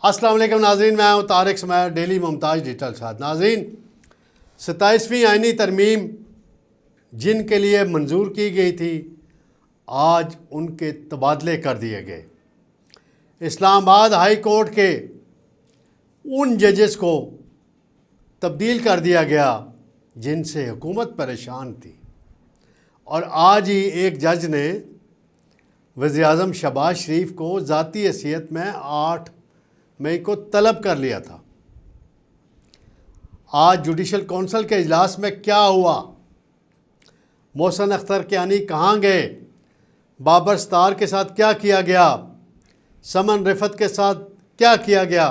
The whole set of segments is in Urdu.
السلام علیکم ناظرین، میں ہوں طارق سمیر، ڈیلی ممتاز ڈیجیٹل ساتھ۔ ناظرین، 27ویں آئینی ترمیم جن کے لیے منظور کی گئی تھی، آج ان کے تبادلے کر دیے گئے۔ اسلام آباد ہائی کورٹ کے ان ججز کو تبدیل کر دیا گیا جن سے حکومت پریشان تھی، اور آج ہی ایک جج نے وزیر اعظم شہباز شریف کو ذاتی حیثیت میں 8 مئی کو طلب کر لیا تھا۔ آج جوڈیشل کونسل کے اجلاس میں کیا ہوا؟ محسن اختر کیانی کہاں گئے؟ بابر ستار کے ساتھ کیا کیا گیا؟ سمن رفت کے ساتھ کیا کیا گیا؟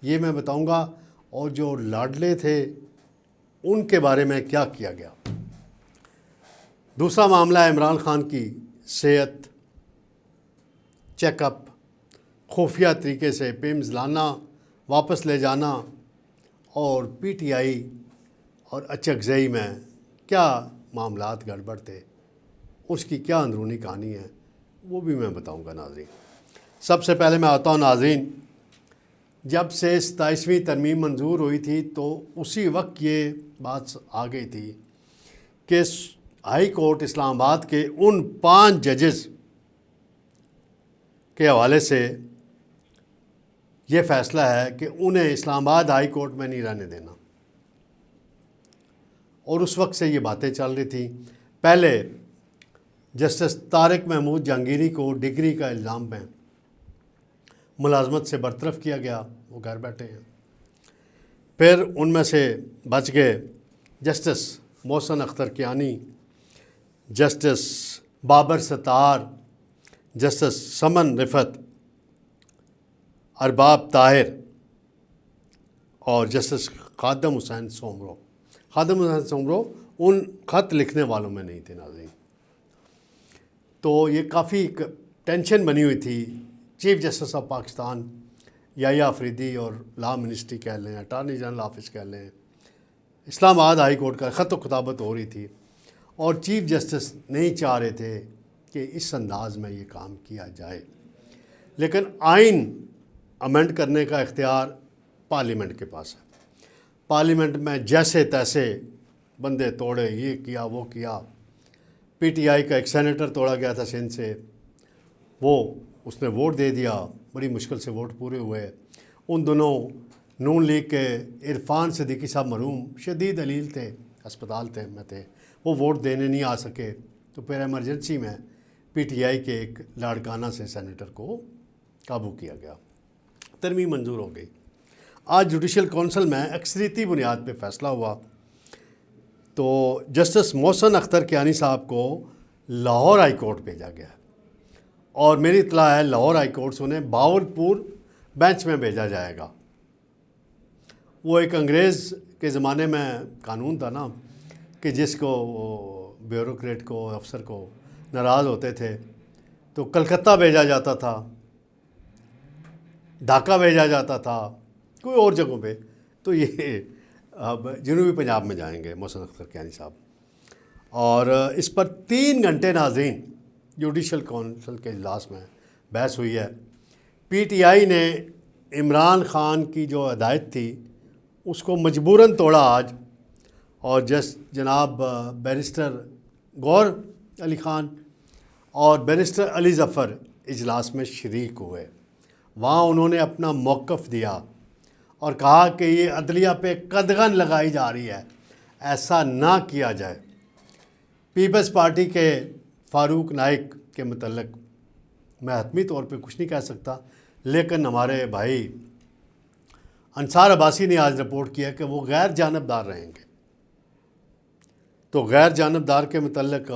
یہ میں بتاؤں گا، اور جو لاڈلے تھے ان کے بارے میں کیا کیا گیا۔ دوسرا معاملہ ہے عمران خان کی صحت چیک اپ، خفیہ طریقے سے پیمز لانا، واپس لے جانا، اور پی ٹی آئی اور اچکزئی میں کیا معاملات گڑبڑ تھے، اس کی کیا اندرونی کہانی ہے، وہ بھی میں بتاؤں گا ناظرین۔ سب سے پہلے میں آتا ہوں ناظرین، جب سے 27ویں ترمیم منظور ہوئی تھی تو اسی وقت یہ بات آ گئی تھی کہ ہائی کورٹ اسلام آباد کے ان 5 ججز کے حوالے سے یہ فیصلہ ہے کہ انہیں اسلام آباد ہائی کورٹ میں نہیں رہنے دینا، اور اس وقت سے یہ باتیں چل رہی تھیں۔ پہلے جسٹس طارق محمود جہانگیری کو ڈگری کا الزام میں ملازمت سے برطرف کیا گیا، وہ گھر بیٹھے ہیں۔ پھر ان میں سے بچ گئے جسٹس محسن اختر کیانی، جسٹس بابر ستار، جسٹس سمن رفت، ارباب طاہر اور جسٹس خادم حسین سومرو۔ خادم حسین سومرو ان خط لکھنے والوں میں نہیں تھے ناظرین۔ تو یہ کافی ٹینشن بنی ہوئی تھی۔ چیف جسٹس آف پاکستان یحییٰ آفریدی اور لا منسٹری کہہ لیں، اٹارنی جنرل آفس کہہ لیں، اسلام آباد ہائی کورٹ کا خط و خطابت ہو رہی تھی، اور چیف جسٹس نہیں چاہ رہے تھے کہ اس انداز میں یہ کام کیا جائے۔ لیکن آئین امینڈ کرنے کا اختیار پارلیمنٹ کے پاس ہے۔ پارلیمنٹ میں جیسے تیسے بندے توڑے، یہ کیا وہ کیا۔ پی ٹی آئی کا ایک سینیٹر توڑا گیا تھا سندھ سے، اس نے ووٹ دے دیا، بڑی مشکل سے ووٹ پورے ہوئے۔ ان دنوں نون لیگ کے عرفان صدیقی صاحب مرحوم شدید علیل تھے، ہسپتال میں تھے، وہ ووٹ دینے نہیں آ سکے، تو پھر ایمرجنسی میں پی ٹی آئی کے ایک لاڑکانہ سے سینیٹر کو قابو کیا گیا، ترمیم منظور ہو گئی۔ آج جوڈیشل کونسل میں اکثریتی بنیاد پہ فیصلہ ہوا، تو جسٹس محسن اختر کیانی صاحب کو لاہور ہائی کورٹ بھیجا گیا، اور میری اطلاع ہے لاہور ہائی کورٹ سے انہیں بہاولپور بینچ میں بھیجا جائے گا۔ وہ ایک انگریز کے زمانے میں قانون تھا نا، کہ جس کو بیوروکریٹ کو، افسر کو ناراض ہوتے تھے تو کلکتہ بھیجا جاتا تھا، ڈھاکہ بھیجا جاتا تھا، کوئی اور جگہوں پہ۔ تو یہ اب جنوبی پنجاب میں جائیں گے محسن اختر کیانی صاحب، اور اس پر 3 گھنٹے ناظرین جوڈیشل کونسل کے اجلاس میں بحث ہوئی ہے۔ پی ٹی آئی نے عمران خان کی جو ہدایت تھی اس کو مجبوراً توڑا آج، اور جناب بیرسٹر غور علی خان اور بیرسٹر علی ظفر اجلاس میں شریک ہوئے۔ وہاں انہوں نے اپنا موقف دیا اور کہا کہ یہ عدلیہ پہ قدغن لگائی جا رہی ہے، ایسا نہ کیا جائے۔ پیپلز پارٹی کے فاروق نائک کے متعلق میں حتمی طور پہ کچھ نہیں کہہ سکتا، لیکن ہمارے بھائی انصار عباسی نے آج رپورٹ کیا کہ وہ غیر جانبدار رہیں گے۔ تو غیر جانبدار کے متعلق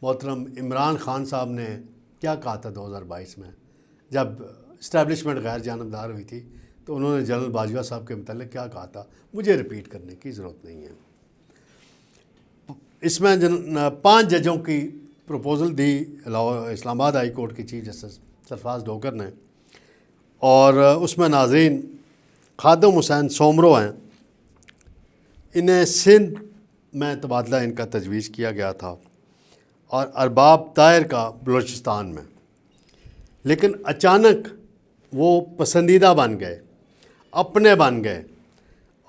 محترم عمران خان صاحب نے کیا کہا تھا 2022 میں جب اسٹیبلشمنٹ غیر جانبدار ہوئی تھی، تو انہوں نے جنرل باجوہ صاحب کے متعلق کیا کہا تھا، مجھے ریپیٹ کرنے کی ضرورت نہیں ہے۔ اس میں 5 ججوں کی پروپوزل دی اسلام آباد ہائی کورٹ کی چیف جسٹس سرفراز ڈوگر نے، اور اس میں ناظرین خادم حسین سومرو ہیں، انہیں سندھ میں تبادلہ ان کا تجویز کیا گیا تھا، اور ارباب طاہر کا بلوچستان میں، لیکن اچانک وہ پسندیدہ بن گئے۔ اپنے بن گئے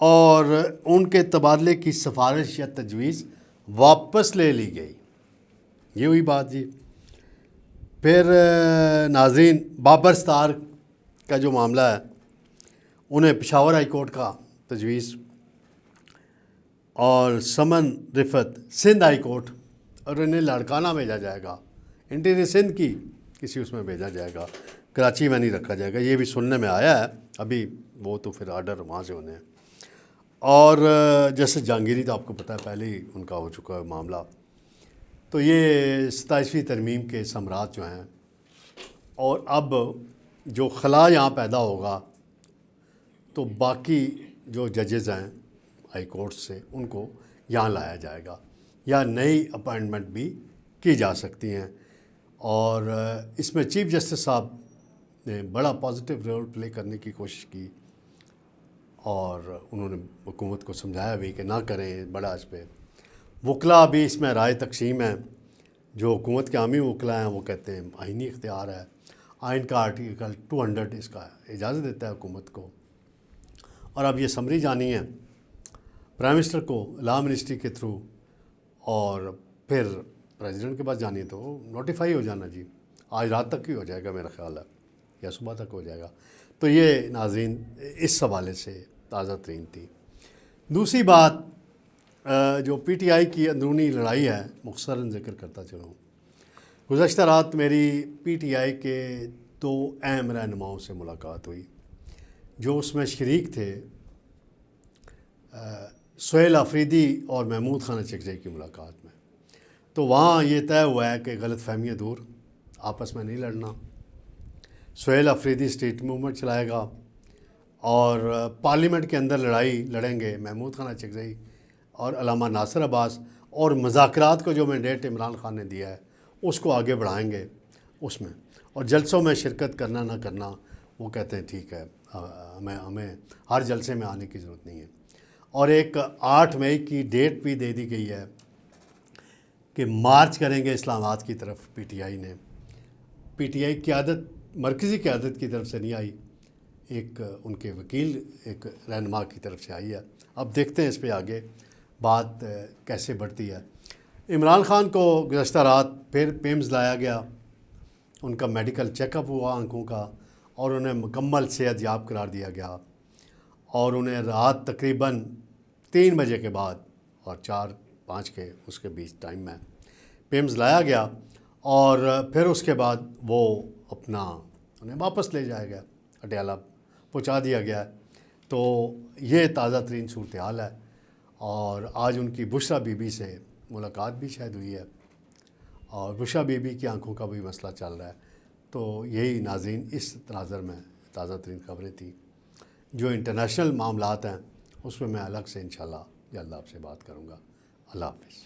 اور ان کے تبادلے کی سفارش یا تجویز واپس لے لی گئی. یہ ہوئی بات جی. پھر ناظرین بابر ستار کا جو معاملہ ہے، انہیں پشاور ہائی کورٹ کا تجویز اور سمن رفت سندھ ہائی کورٹ، اور انہیں لاڑکانہ بھیجا جائے گا، انٹیریئر سندھ کی کسی اس میں بھیجا جائے گا، کراچی میں نہیں رکھا جائے گا. یہ بھی سننے میں آیا ہے ابھی، وہ تو پھر آرڈر وہاں سے ہونے ہیں. اور جیسے جہانگیری تو آپ کو پتہ ہے پہلے ہی ان کا ہو چکا ہے معاملہ. تو یہ 27ویں ترمیم کے ثمرات جو ہیں، اور اب جو خلا یہاں پیدا ہوگا تو باقی جو ججز ہیں ہائی کورٹ سے ان کو یہاں لایا جائے گا، یا نئی اپائنٹمنٹ بھی کی جا سکتی ہیں. اور اس میں چیف جسٹس صاحب نے بڑا پازیٹیو رول پلے کرنے کی کوشش کی، اور انہوں نے حکومت کو سمجھایا بھی کہ نہ کریں بڑا اس پہ. وکلا بھی اس میں رائے تقسیم ہے. جو حکومت کے عامی وکلا ہیں وہ کہتے ہیں آئینی اختیار ہے، آئین کا آرٹیکل 200 اس کا اجازت دیتا ہے حکومت کو. اور اب یہ سمری جانی ہے پرائم منسٹر کو لا منسٹری کے تھرو، اور پھر پریزیڈنٹ کے پاس جانی ہے تو نوٹیفائی ہو جانا جی. آج رات تک ہی ہو جائے گا میرا خیال ہے، یا صبح تک ہو جائے گا. تو یہ ناظرین اس حوالے سے تازہ ترین تھی. دوسری بات جو پی ٹی آئی کی اندرونی لڑائی ہے، مختصراً ذکر کرتا چلوں. گزشتہ رات میری پی ٹی آئی کے 2 اہم رہنماؤں سے ملاقات ہوئی جو اس میں شریک تھے. سہیل آفریدی اور محمود خان چکزئی کی ملاقات میں. تو وہاں یہ طے ہوا ہے کہ غلط فہمیاں دور، آپس میں نہیں لڑنا. سہیل آفریدی اسٹریٹ موومنٹ چلائے گا، اور پارلیمنٹ کے اندر لڑائی لڑیں گے محمود خان چکزئی اور علامہ ناصر عباس. اور مذاکرات کو جو مینڈیٹ عمران خان نے دیا ہے اس کو آگے بڑھائیں گے اس میں. اور جلسوں میں شرکت کرنا نہ کرنا وہ کہتے ہیں ٹھیک ہے، ہمیں ہر جلسے میں آنے کی ضرورت نہیں ہے. اور ایک 8 مئی کی ڈیٹ بھی دے دی گئی ہے کہ مارچ کریں گے اسلام آباد کی طرف. پی ٹی آئی نے، پی ٹی آئی قیادت مرکزی قیادت کی طرف سے نہیں آئی، ایک ان کے وکیل ایک رہنما کی طرف سے آئی ہے. اب دیکھتے ہیں اس پہ آگے بات کیسے بڑھتی ہے. عمران خان کو گزشتہ رات پھر پیمز لایا گیا، ان کا میڈیکل چیک اپ ہوا آنکھوں کا، اور انہیں مکمل صحت یاب قرار دیا گیا. اور انہیں رات تقریباً 3 بجے کے بعد اور 4-5 کے اس کے بیچ ٹائم میں پیمز لایا گیا، اور پھر اس کے بعد وہ اپنا انہیں واپس لے جایا گیا، اٹیالہ پہنچا دیا گیا. تو یہ تازہ ترین صورتحال ہے. اور آج ان کی بشرا بی بی سے ملاقات بھی شاید ہوئی ہے، اور بشرا بی بی کی آنکھوں کا بھی مسئلہ چل رہا ہے. تو یہی ناظرین اس تناظر میں تازہ ترین خبریں تھیں. جو انٹرنیشنل معاملات ہیں اس میں میں الگ سے انشاءاللہ جلد آپ سے بات کروں گا. اللہ حافظ.